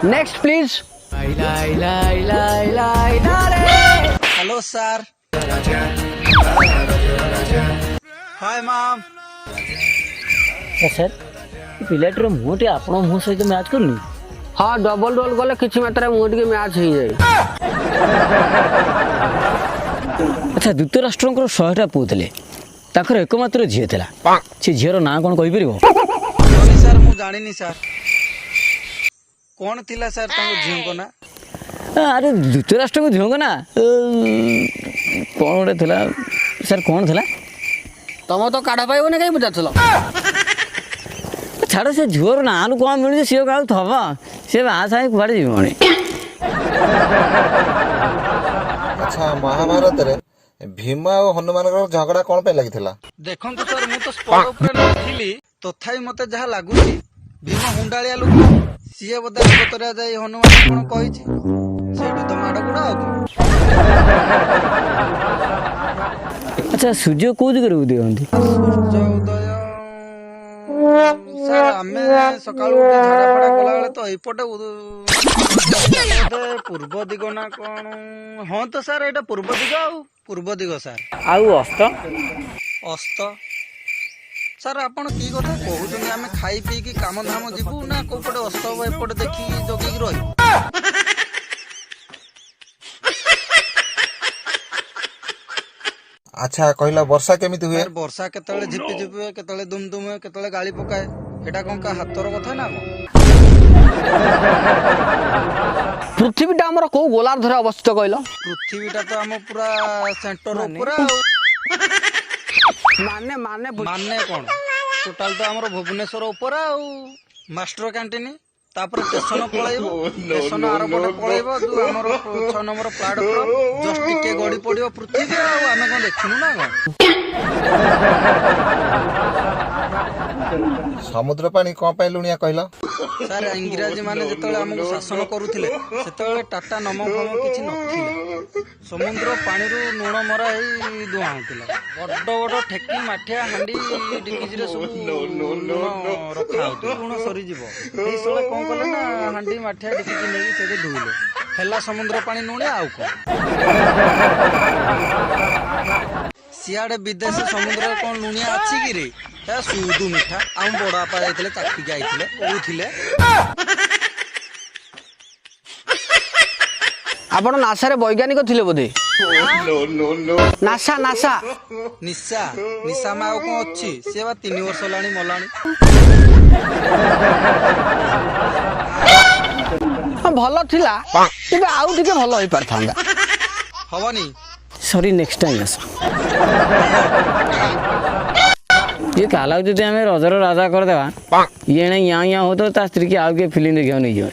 Next please. Hello sir. Hi ma'am. Sir पिलाटर मुहटी आपण मुह सहित मैच करनी। हाँ डबल रोल गले किछि मात्रा मुझे टिके मैच हो जाए। अच्छा धृतराष्ट्र 100टा पुଅ ଥିଲେ ତାଙ୍କର एकमात्र झील था से झीर ना कौन कहीपर सॉरी सर मु जानिनी सर कौन थिला सर तांको झियो को ना। अरे धृतराष्ट्र को झील ना कौन गोटे था सर कौन था तुम तो काढ़ पाइबन कहीं पचार छाड़ से झीर ना कौन मिलूँ सी क्या थब सी बाहा कुआड़े जीवनी। अच्छा महाभारत रे भीम और हनुमान झगड़ा कौन पे लगी थिला? देखंतु सर मु तो स्पॉट ऊपर नथिली तथापि मते जहा लागुची भीम हुंडालिया लोक सीए बदे अवतरिया जाई हनुमान कोन कहिछि सेठु तो माड गुडा आ। अच्छा सूर्य कौ दिगरे उदय होती? सूर्य उदय सर आमे सकाळु उठी झाड़ा फड़ा कला बेले तो एपटे पूर्व दिग ना कौन। हाँ तो सर एटा पूर्व दिग पूर्व दिग सर आउ अस्त अस्त सर आपण की कथा कहउछन आमे खाई पी की काम धाम जीवु ना को पटे अस्त हो एपटे देखि जगी रही। अच्छा कहला वर्षा केमिति हुए? सर वर्षा केतले झिपि झिपि हुए केतले दुम दुम हुए केतले गाली पकाए एटा कोन का हातर कथा ना को। पृथ्वीटा आमर कौ गोलार्धरे अवस्थित कहल? पृथ्वीटा तो आम पूरा सेंटर ऊपर माने माने माने कौन टोटाल तो आमर भुवनेश्वर ऊपर मास्टर कैंटीन तापर स्टेशन पळैबो स्टेशन आर पटे पळैबो जो हमर 6 नंबर प्लेटफॉर्म जस्ट टिके गडी पडियो पृथ्वी आ आमे कोन देखिनु ना कोन। समुद्र पानी कौन पे लुणिया कहला? सर इंग्रजी माने जेतले हमकु शासन करूथिले सेतले टाटा नमक फमक किछि नथिला समुद्र पानी रु लुण मरा हे दुआ होतिला बड़ बड़ ठेकी माठिया हांडी डिकिज रे सब रखा होत लुण सरी जीवो एई सळे कोन कले ना हांडी माठिया डिकिज नेकी सेते धुइले हेला समुद्र पानी नुणिया आउ को। सियाड़े विदेश समुद्र कौन लुणिया अच्छी कि रे सुदू मिठा आम बड़ बापा जाइले चाखी जाइले कहूथिले। आपण नासा रे वैज्ञानिक थिले बोधे? नासा नासा निशा निशा मा कौन अच्छी से 3 वर्ष लानी मलानी। भल थिला तेबे आउ टिके भल होई परथांगा हवनी। सॉरी नेक्स्ट टाइम आस ये काला যদি আমি রজর রাজা করে দেবা ये यहाँ यहाँ हो तो स्त्री की आगे फिल्म देखा नहीं जाए।